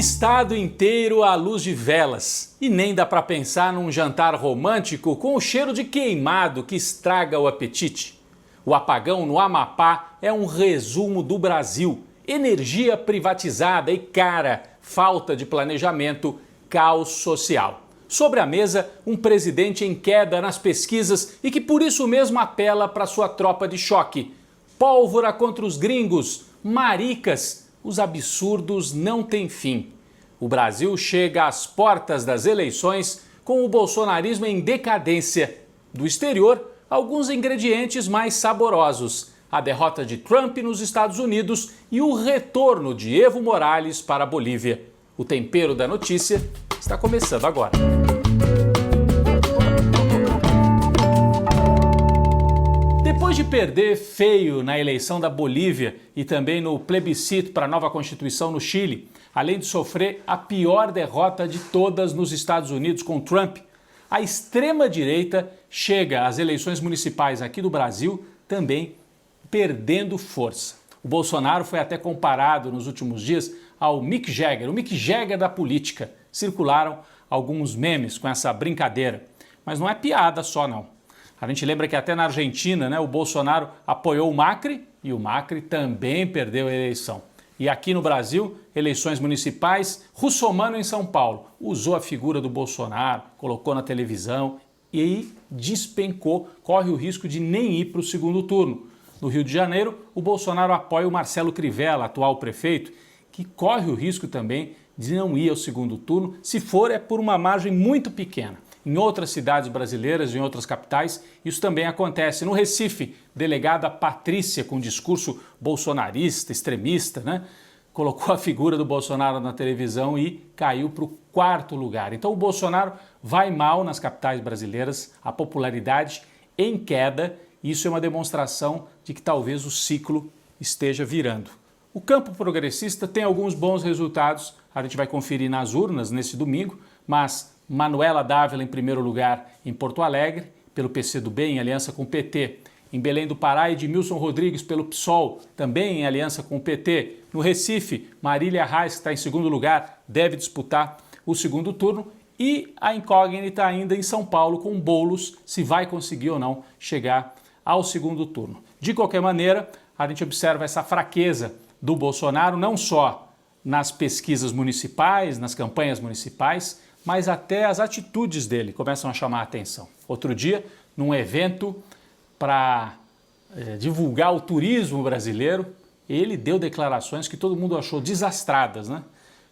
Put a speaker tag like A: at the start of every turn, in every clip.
A: estado inteiro à luz de velas. E nem dá para pensar num jantar romântico com o cheiro de queimado que estraga o apetite. O apagão no Amapá é um resumo do Brasil. Energia privatizada e cara, falta de planejamento, caos social. Sobre a mesa, um presidente em queda nas pesquisas e que por isso mesmo apela para sua tropa de choque. Pólvora contra os gringos, maricas, os absurdos não têm fim. O Brasil chega às portas das eleições com o bolsonarismo em decadência. Do exterior, alguns ingredientes mais saborosos. A derrota de Trump nos Estados Unidos e o retorno de Evo Morales para a Bolívia. O tempero da notícia está começando agora. Depois de perder feio na eleição da Bolívia e também no plebiscito para a nova Constituição no Chile, além de sofrer a pior derrota de todas nos Estados Unidos com Trump, a extrema-direita chega às eleições municipais aqui do Brasil também perdendo força. O Bolsonaro foi até comparado nos últimos dias ao Mick Jagger, o Mick Jagger da política. Circularam alguns memes com essa brincadeira, mas não é piada só não. A gente lembra que até na Argentina, o Bolsonaro apoiou o Macri e o Macri também perdeu a eleição. E aqui no Brasil, eleições municipais, Russomano em São Paulo usou a figura do Bolsonaro, colocou na televisão e aí despencou, corre o risco de nem ir para o segundo turno. No Rio de Janeiro, o Bolsonaro apoia o Marcelo Crivella, atual prefeito, que corre o risco também de não ir ao segundo turno, se for é por uma margem muito pequena. Em outras cidades brasileiras, em outras capitais, isso também acontece. No Recife, delegada Patrícia, com discurso bolsonarista, extremista, colocou a figura do Bolsonaro na televisão e caiu para o 4º lugar. Então o Bolsonaro vai mal nas capitais brasileiras, a popularidade em queda, e isso é uma demonstração de que talvez o ciclo esteja virando. O campo progressista tem alguns bons resultados, a gente vai conferir nas urnas nesse domingo, mas Manuela Dávila em primeiro lugar em Porto Alegre, pelo PCdoB em aliança com o PT. Em Belém do Pará, Edmilson Rodrigues pelo PSOL, também em aliança com o PT. No Recife, Marília Reis, que está em segundo lugar, deve disputar o segundo turno. E a incógnita ainda em São Paulo, com Boulos, se vai conseguir ou não chegar ao segundo turno. De qualquer maneira, a gente observa essa fraqueza do Bolsonaro, não só nas pesquisas municipais, nas campanhas municipais, mas até as atitudes dele começam a chamar a atenção. Outro dia, num evento para divulgar o turismo brasileiro, ele deu declarações que todo mundo achou desastradas,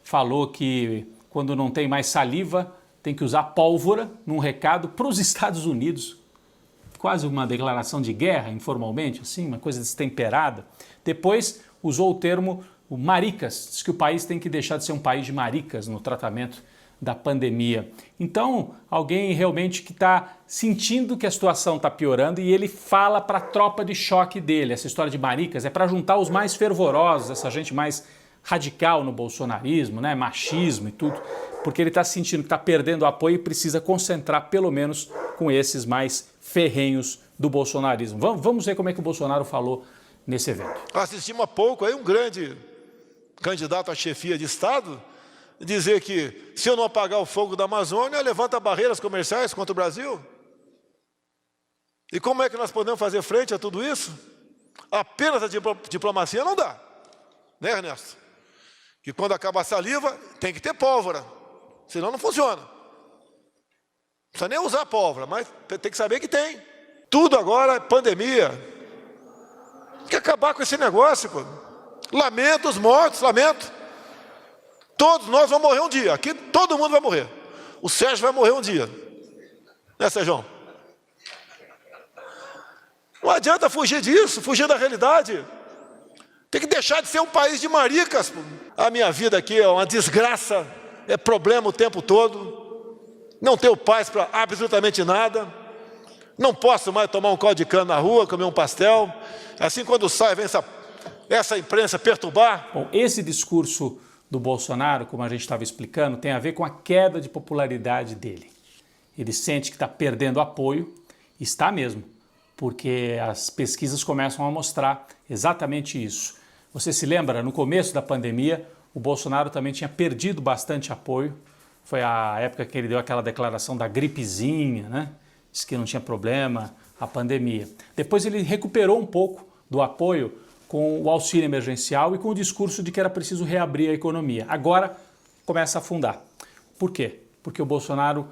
A: Falou que quando não tem mais saliva, tem que usar pólvora, num recado para os Estados Unidos. Quase uma declaração de guerra, informalmente, assim, uma coisa destemperada. Depois usou o termo maricas, diz que o país tem que deixar de ser um país de maricas no tratamento da pandemia. Então, alguém realmente que está sentindo que a situação está piorando e ele fala para a tropa de choque dele. Essa história de maricas é para juntar os mais fervorosos, essa gente mais radical no bolsonarismo, machismo e tudo, porque ele está sentindo que está perdendo apoio e precisa concentrar pelo menos com esses mais ferrenhos do bolsonarismo. Vamos ver como é que o Bolsonaro falou nesse evento.
B: Assistimos há pouco aí um grande candidato à chefia de Estado dizer que se eu não apagar o fogo da Amazônia, levanta barreiras comerciais contra o Brasil. E como é que nós podemos fazer frente a tudo isso? Apenas a diplomacia não dá, Ernesto? Que quando acaba a saliva, tem que ter pólvora, senão não funciona. Não precisa nem usar pólvora, mas tem que saber que tem. Tudo agora é pandemia. Tem que acabar com esse negócio, pô. Lamento os mortos, lamento. Todos nós vamos morrer um dia. Aqui todo mundo vai morrer. O Sérgio vai morrer um dia. Sérgio? Não adianta fugir disso, fugir da realidade. Tem que deixar de ser um país de maricas. A minha vida aqui é uma desgraça, é problema o tempo todo. Não tenho paz para absolutamente nada. Não posso mais tomar um caldo de cana na rua, comer um pastel. Assim, quando sai, vem essa imprensa perturbar.
A: Bom, esse discurso do Bolsonaro, como a gente estava explicando, tem a ver com a queda de popularidade dele. Ele sente que está perdendo apoio, está mesmo, porque as pesquisas começam a mostrar exatamente isso. Você se lembra, no começo da pandemia, o Bolsonaro também tinha perdido bastante apoio. Foi a época que ele deu aquela declaração da gripezinha, né? Disse que não tinha problema, a pandemia. Depois ele recuperou um pouco do apoio com o auxílio emergencial e com o discurso de que era preciso reabrir a economia. Agora começa a afundar. Por quê? Porque o Bolsonaro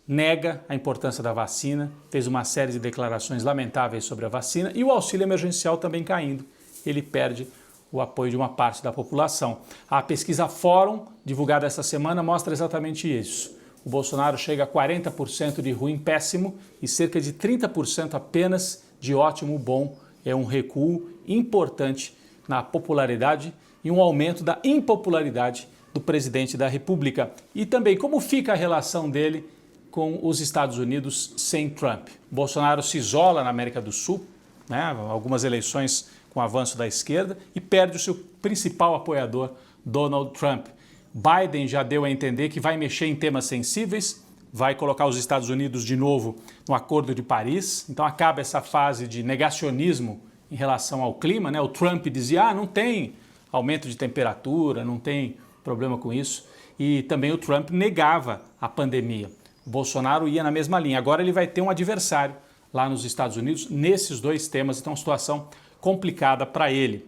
A: nega a importância da vacina, fez uma série de declarações lamentáveis sobre a vacina e o auxílio emergencial também caindo. Ele perde o apoio de uma parte da população. A pesquisa Fórum, divulgada essa semana, mostra exatamente isso. O Bolsonaro chega a 40% de ruim péssimo e cerca de 30% apenas de ótimo bom. É um recuo importante na popularidade e um aumento da impopularidade do presidente da República. E também como fica a relação dele com os Estados Unidos sem Trump. Bolsonaro se isola na América do Sul, né, algumas eleições com o avanço da esquerda, e perde o seu principal apoiador, Donald Trump. Biden já deu a entender que vai mexer em temas sensíveis, vai colocar os Estados Unidos de novo no Acordo de Paris, então acaba essa fase de negacionismo em relação ao clima, né? O Trump dizia, não tem aumento de temperatura, não tem problema com isso, e também o Trump negava a pandemia. O Bolsonaro ia na mesma linha. Agora ele vai ter um adversário lá nos Estados Unidos nesses dois temas, então uma situação complicada para ele.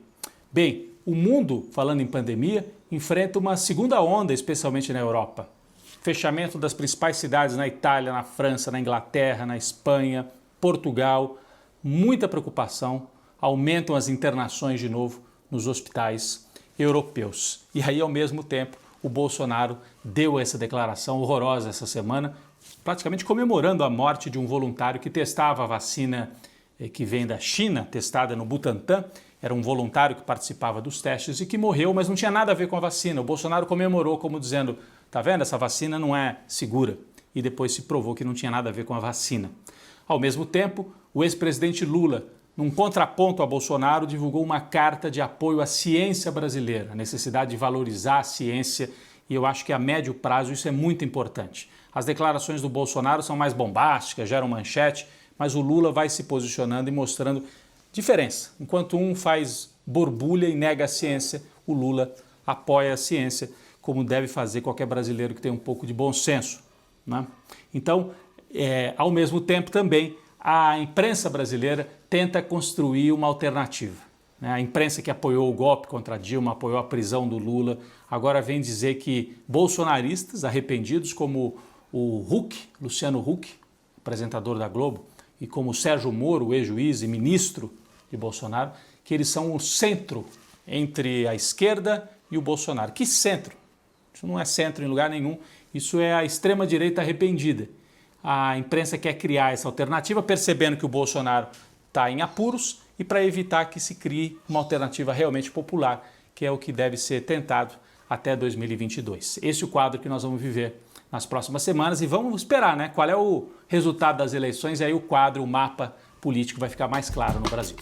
A: Bem, o mundo, falando em pandemia, enfrenta uma segunda onda, especialmente na Europa. Fechamento das principais cidades na Itália, na França, na Inglaterra, na Espanha, Portugal, muita preocupação, aumentam as internações de novo nos hospitais europeus. E aí, ao mesmo tempo, o Bolsonaro deu essa declaração horrorosa essa semana, praticamente comemorando a morte de um voluntário que testava a vacina que vem da China, testada no Butantan. Era um voluntário que participava dos testes e que morreu, mas não tinha nada a ver com a vacina. O Bolsonaro comemorou como dizendo, tá vendo, essa vacina não é segura. E depois se provou que não tinha nada a ver com a vacina. Ao mesmo tempo, o ex-presidente Lula, num contraponto a Bolsonaro, divulgou uma carta de apoio à ciência brasileira, a necessidade de valorizar a ciência, e eu acho que a médio prazo isso é muito importante. As declarações do Bolsonaro são mais bombásticas, geram manchete, mas o Lula vai se posicionando e mostrando diferença. Enquanto um faz borbulha e nega a ciência, o Lula apoia a ciência, como deve fazer qualquer brasileiro que tem um pouco de bom senso, né? Então, ao mesmo tempo também, a imprensa brasileira tenta construir uma alternativa, né? A imprensa que apoiou o golpe contra Dilma, apoiou a prisão do Lula, agora vem dizer que bolsonaristas arrependidos, como o Huck, Luciano Huck, apresentador da Globo, e como o Sérgio Moro, o ex-juiz e ministro de Bolsonaro, que eles são o centro entre a esquerda e o Bolsonaro. Que centro? Isso não é centro em lugar nenhum, isso é a extrema-direita arrependida. A imprensa quer criar essa alternativa, percebendo que o Bolsonaro está em apuros e para evitar que se crie uma alternativa realmente popular, que é o que deve ser tentado até 2022. Esse é o quadro que nós vamos viver nas próximas semanas e vamos esperar, né? Qual é o resultado das eleições e aí o quadro, o mapa político vai ficar mais claro no Brasil.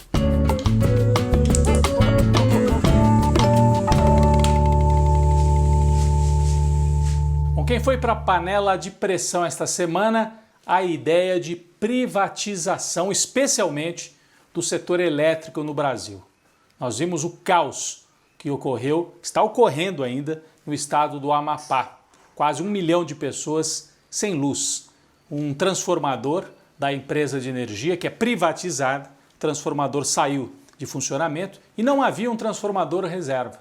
A: Bom, quem foi para a panela de pressão esta semana? A ideia de privatização, especialmente do setor elétrico no Brasil. Nós vimos o caos que ocorreu, está ocorrendo ainda no estado do Amapá. Quase 1 milhão de pessoas sem luz. Um transformador da empresa de energia que é privatizada, o transformador saiu de funcionamento e não havia um transformador reserva.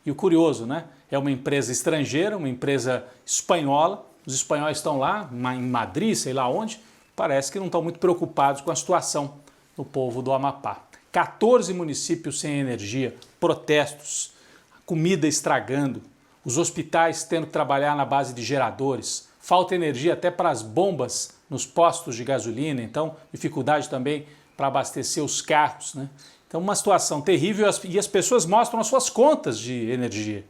A: E o curioso, né? É uma empresa estrangeira, uma empresa espanhola, os espanhóis estão lá, em Madrid, sei lá onde, parece que não estão muito preocupados com a situação do povo do Amapá. 14 municípios sem energia, protestos, comida estragando, os hospitais tendo que trabalhar na base de geradores, falta energia até para as bombas nos postos de gasolina, então dificuldade também para abastecer os carros, né? Então uma situação terrível e as pessoas mostram as suas contas de energia.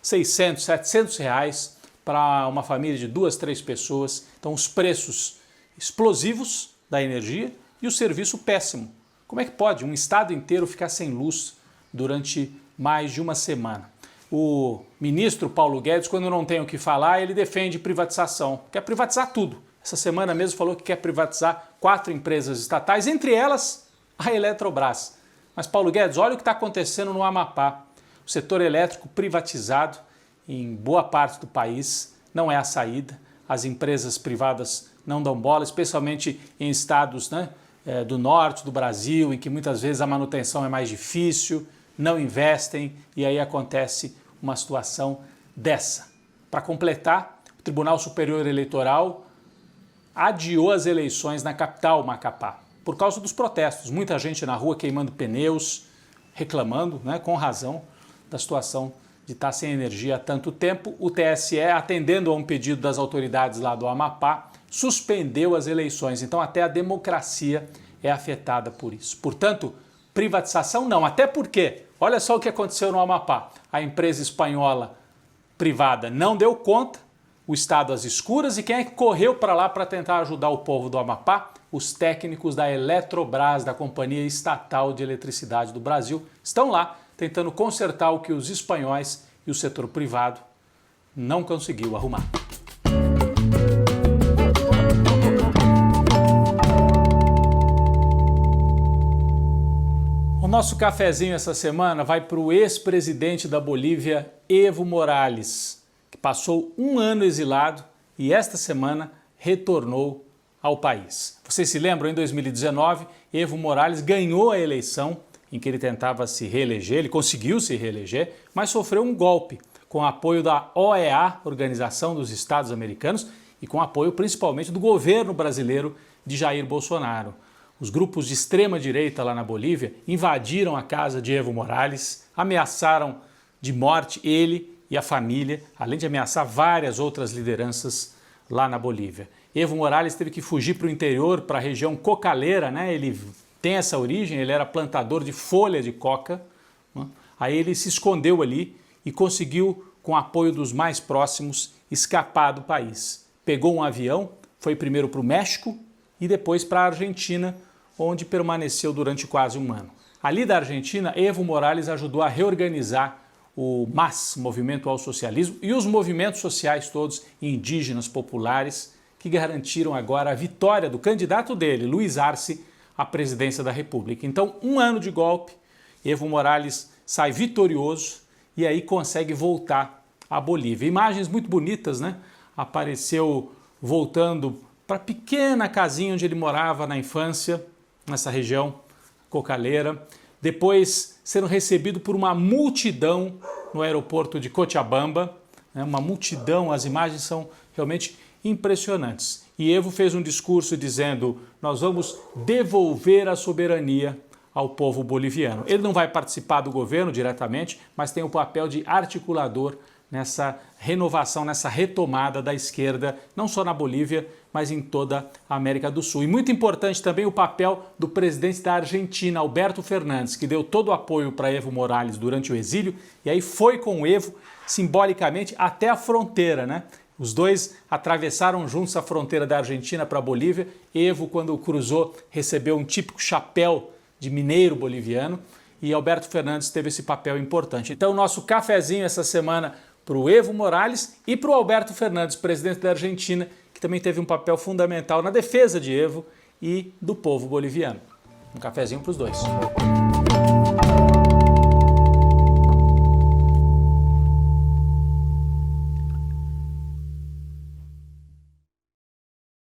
A: 600, 700 reais para uma família de 2, 3 pessoas. Então os preços explosivos da energia e o serviço péssimo. Como é que pode um estado inteiro ficar sem luz durante mais de uma semana? O ministro Paulo Guedes, quando não tem o que falar, ele defende privatização, quer privatizar tudo. Essa semana mesmo falou que quer privatizar 4 empresas estatais, entre elas a Eletrobras. Mas Paulo Guedes, olha o que está acontecendo no Amapá. O setor elétrico privatizado em boa parte do país não é a saída. As empresas privadas não dão bola, especialmente em estados, né, do norte do Brasil, em que muitas vezes a manutenção é mais difícil, não investem e aí acontece uma situação dessa. Para completar, o Tribunal Superior Eleitoral adiou as eleições na capital, Macapá, por causa dos protestos. Muita gente na rua queimando pneus, reclamando, né, com razão, da situação de estar sem energia há tanto tempo. O TSE, atendendo a um pedido das autoridades lá do Amapá, suspendeu as eleições. Então até a democracia é afetada por isso. Portanto, privatização não, até porque, olha só o que aconteceu no Amapá. A empresa espanhola privada não deu conta, o Estado às escuras, e quem é que correu para lá para tentar ajudar o povo do Amapá? Os técnicos da Eletrobras, da Companhia Estatal de Eletricidade do Brasil, estão lá tentando consertar o que os espanhóis e o setor privado não conseguiu arrumar. O nosso cafezinho essa semana vai para o ex-presidente da Bolívia, Evo Morales, que passou um ano exilado e esta semana retornou ao país. Vocês se lembram, em 2019, Evo Morales ganhou a eleição em que ele tentava se reeleger, ele conseguiu se reeleger, mas sofreu um golpe com apoio da OEA, Organização dos Estados Americanos, e com apoio principalmente do governo brasileiro de Jair Bolsonaro. Os grupos de extrema-direita lá na Bolívia invadiram a casa de Evo Morales, ameaçaram de morte ele e a família, além de ameaçar várias outras lideranças lá na Bolívia. Evo Morales teve que fugir para o interior, para a região cocaleira, né? Ele tem essa origem, ele era plantador de folha de coca, né? Aí ele se escondeu ali e conseguiu, com o apoio dos mais próximos, escapar do país. Pegou um avião, foi primeiro para o México e depois para a Argentina, onde permaneceu durante quase um ano. Ali da Argentina, Evo Morales ajudou a reorganizar o MAS, Movimento ao Socialismo, e os movimentos sociais todos indígenas populares, que garantiram agora a vitória do candidato dele, Luiz Arce, à presidência da República. Então, um ano de golpe, Evo Morales sai vitorioso e aí consegue voltar à Bolívia. Imagens muito bonitas, né? Apareceu voltando para a pequena casinha onde ele morava na infância, nessa região cocaleira, depois sendo recebido por uma multidão no aeroporto de Cochabamba, né? Uma multidão, as imagens são realmente impressionantes. E Evo fez um discurso dizendo: nós vamos devolver a soberania ao povo boliviano. Ele não vai participar do governo diretamente, mas tem o papel de articulador nessa renovação, nessa retomada da esquerda, não só na Bolívia, mas em toda a América do Sul. E muito importante também o papel do presidente da Argentina, Alberto Fernandes, que deu todo o apoio para Evo Morales durante o exílio e aí foi com o Evo, simbolicamente, até a fronteira, né? Os dois atravessaram juntos a fronteira da Argentina para a Bolívia. Evo, quando cruzou, recebeu um típico chapéu de mineiro boliviano e Alberto Fernandes teve esse papel importante. Então, o nosso cafezinho essa semana para o Evo Morales e para o Alberto Fernandes, presidente da Argentina, que também teve um papel fundamental na defesa de Evo e do povo boliviano. Um cafezinho para os dois.